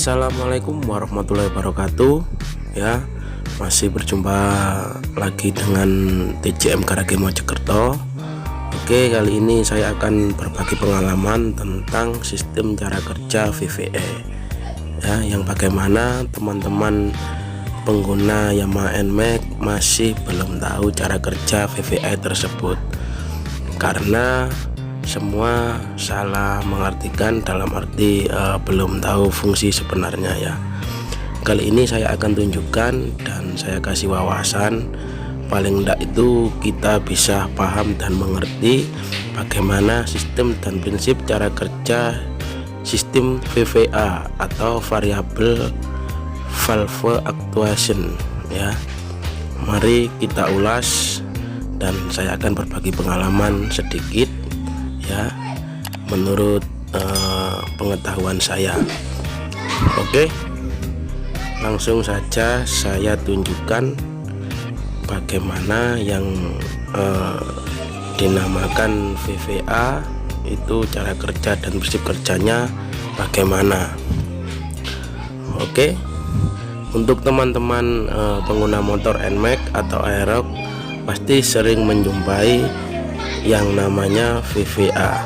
Assalamualaikum warahmatullahi wabarakatuh. Ya, masih berjumpa lagi dengan TJM Garage Mojokerto. Oke, kali ini saya akan berbagi pengalaman tentang sistem cara kerja VVE. Ya, yang bagaimana teman-teman pengguna Yamaha NMAX masih belum tahu cara kerja VVE tersebut, karena semua salah mengartikan, dalam arti belum tahu fungsi sebenarnya. Ya, kali ini saya akan tunjukkan dan saya kasih wawasan, paling tidak itu kita bisa paham dan mengerti bagaimana sistem dan prinsip cara kerja sistem VVA atau Variable Valve Actuation. Ya, mari kita ulas dan saya akan berbagi pengalaman sedikit, ya, menurut pengetahuan saya. Oke, langsung saja saya tunjukkan bagaimana yang dinamakan VVA itu, cara kerja dan prinsip kerjanya bagaimana. Oke, untuk teman-teman pengguna motor NMAX atau Aerox pasti sering menjumpai yang namanya VVA.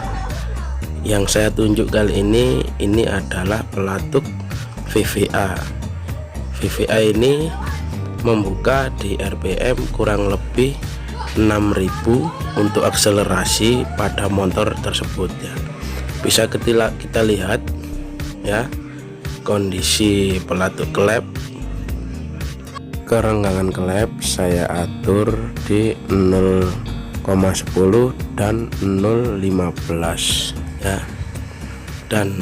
Yang saya tunjuk kali ini adalah pelatuk VVA. VVA ini membuka di RPM kurang lebih 6000 untuk akselerasi pada motor tersebut. Ya, bisa kita lihat, ya, kondisi pelatuk klep. Kerenggangan klep saya atur di 0,10 dan 0,15, ya. Dan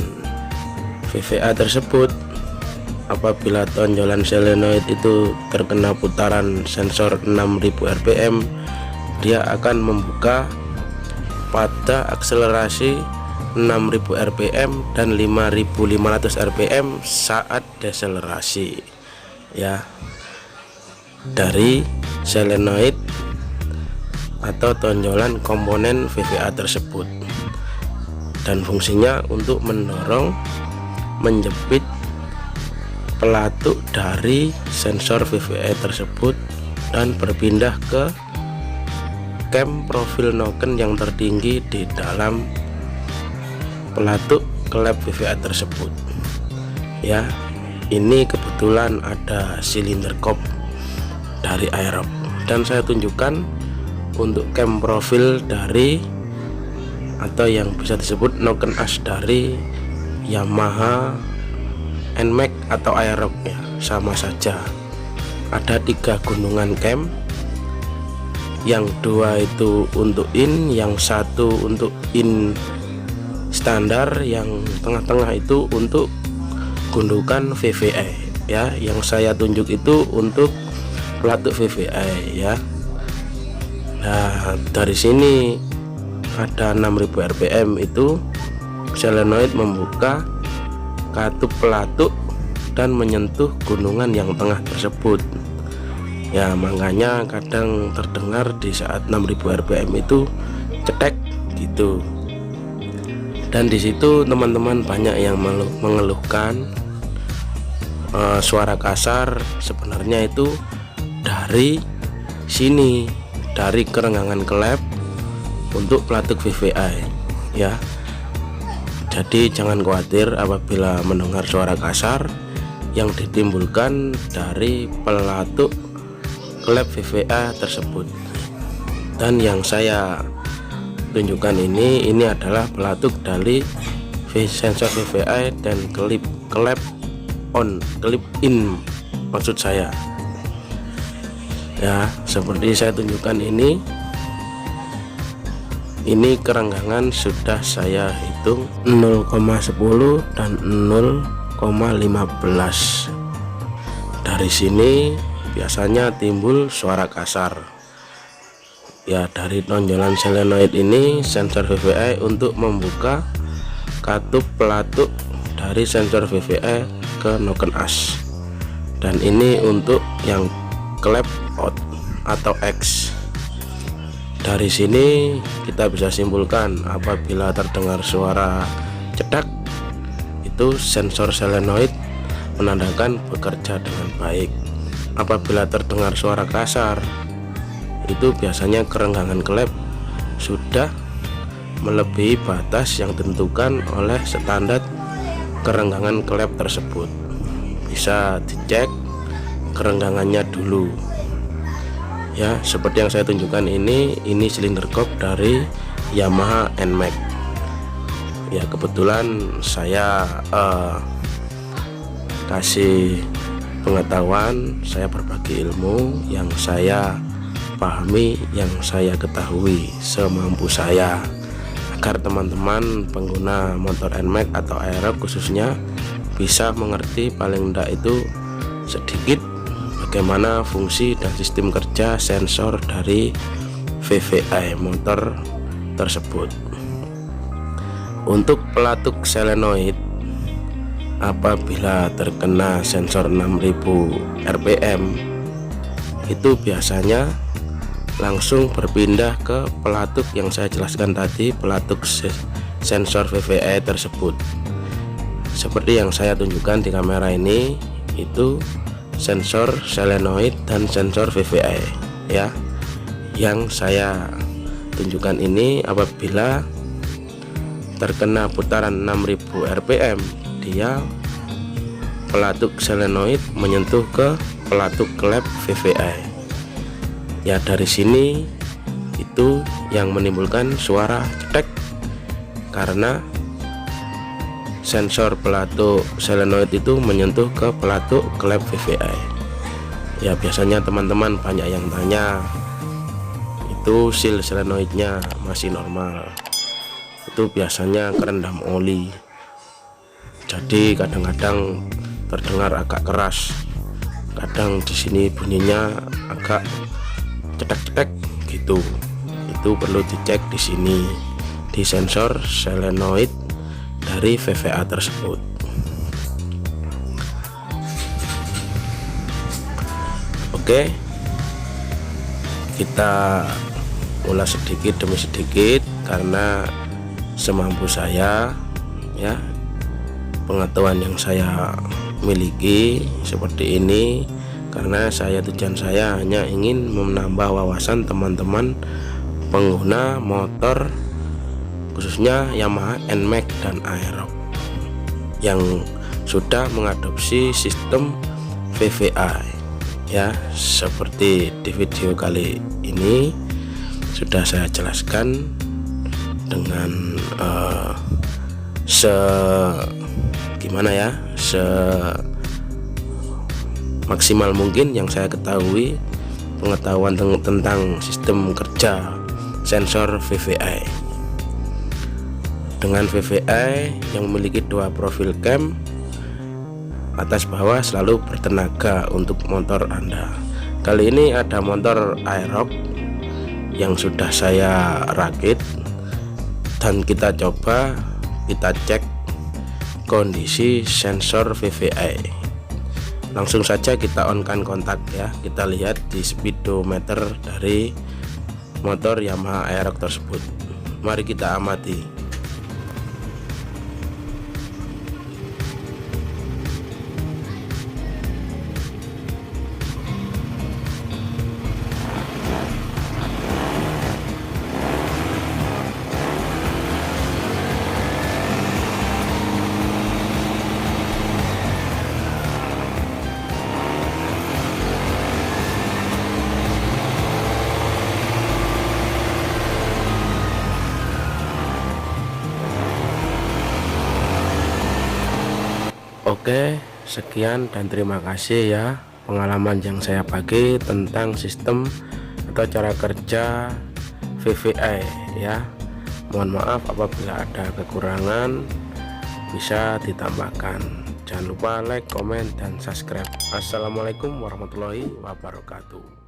VVA tersebut apabila tonjolan solenoid itu terkena putaran sensor 6000 rpm, dia akan membuka pada akselerasi 6000 rpm dan 5500 rpm saat deselerasi, ya, dari solenoid atau tonjolan komponen VVA tersebut. Dan fungsinya untuk mendorong, menjepit pelatuk dari sensor VVA tersebut dan berpindah ke cam profil noken yang tertinggi di dalam pelatuk klep VVA tersebut. Ya, ini kebetulan ada silinder kop dari Aerox, dan saya tunjukkan untuk cam profil dari, atau yang bisa disebut noken as dari Yamaha NMAX atau Aerox. Ya, sama saja, ada 3 gunungan cam, yang 2 itu untuk in, yang 1 untuk in standar, yang tengah-tengah itu untuk gundukan VVA. Ya, yang saya tunjuk itu untuk pelatuk VVA, ya. Nah, dari sini ada 6000 rpm itu solenoid membuka katup pelatuk dan menyentuh gunungan yang tengah tersebut. Ya, makanya kadang terdengar di saat 6000 rpm itu cetek gitu. Dan di situ teman-teman banyak yang mengeluhkan suara kasar. Sebenarnya itu dari sini, dari kerenggangan klep untuk pelatuk VVA, ya. Jadi jangan khawatir apabila mendengar suara kasar, yang ditimbulkan dari pelatuk klep VVA tersebut. Dan yang saya tunjukkan ini adalah pelatuk dari sensor VVA dan klep on, klep in maksud saya. Ya, seperti saya tunjukkan ini kerenggangan sudah saya hitung 0,10 dan 0,15. Dari sini biasanya timbul suara kasar. Ya, dari tonjolan solenoid ini sensor VVA untuk membuka katup pelatuk dari sensor VVA ke noken as. Dan ini untuk yang klep out atau X. Dari sini kita bisa simpulkan apabila terdengar suara cedak, itu sensor solenoid menandakan bekerja dengan baik. Apabila terdengar suara kasar, itu biasanya kerenggangan klep sudah melebihi batas yang ditentukan oleh standar kerenggangan klep tersebut. Bisa dicek kerenggangannya dulu ya, seperti yang saya tunjukkan ini silinder kop dari Yamaha NMAX ya. Kebetulan saya kasih pengetahuan, saya berbagi ilmu yang saya pahami, yang saya ketahui semampu saya, agar teman-teman pengguna motor NMAX atau aerob khususnya bisa mengerti paling tidak itu sedikit bagaimana fungsi dan sistem kerja sensor dari VVI motor tersebut. Untuk pelatuk solenoid, apabila terkena sensor 6000 rpm itu biasanya langsung berpindah ke pelatuk yang saya jelaskan tadi, pelatuk sensor VVI tersebut. Seperti yang saya tunjukkan di kamera ini, itu sensor solenoid dan sensor VVI ya. Yang saya tunjukkan ini apabila terkena putaran 6000 rpm, dia pelatuk solenoid menyentuh ke pelatuk klep VVI ya. Dari sini itu yang menimbulkan suara cetek karena sensor pelatuk solenoid itu menyentuh ke pelatuk klep VVI ya. Biasanya teman-teman banyak yang tanya, itu seal solenoidnya masih normal, itu biasanya kerendam oli, jadi kadang-kadang terdengar agak keras, kadang di sini bunyinya agak cetek-cetek gitu. Itu perlu dicek di sini di sensor solenoid dari VVA tersebut. Oke, kita ulas sedikit demi sedikit karena semampu saya ya, pengetahuan yang saya miliki seperti ini, karena tujuan saya hanya ingin menambah wawasan teman-teman pengguna motor khususnya Yamaha NMAX dan aerob yang sudah mengadopsi sistem VVI ya. Seperti di video kali ini sudah saya jelaskan dengan maksimal mungkin yang saya ketahui, pengetahuan tentang sistem kerja sensor VVI. Dengan VVI yang memiliki dua profil cam atas bawah selalu bertenaga untuk motor Anda. Kali ini ada motor aerob yang sudah saya rakit dan kita coba, kita cek kondisi sensor VVI. Langsung saja kita on-kan kontak ya. Kita lihat di speedometer dari motor Yamaha aerob tersebut. Mari kita amati. Oke, sekian dan terima kasih ya pengalaman yang saya bagi tentang sistem atau cara kerja VVI ya. Mohon maaf apabila ada kekurangan, bisa ditambahkan. Jangan lupa like, komen, dan subscribe. Assalamualaikum warahmatullahi wabarakatuh.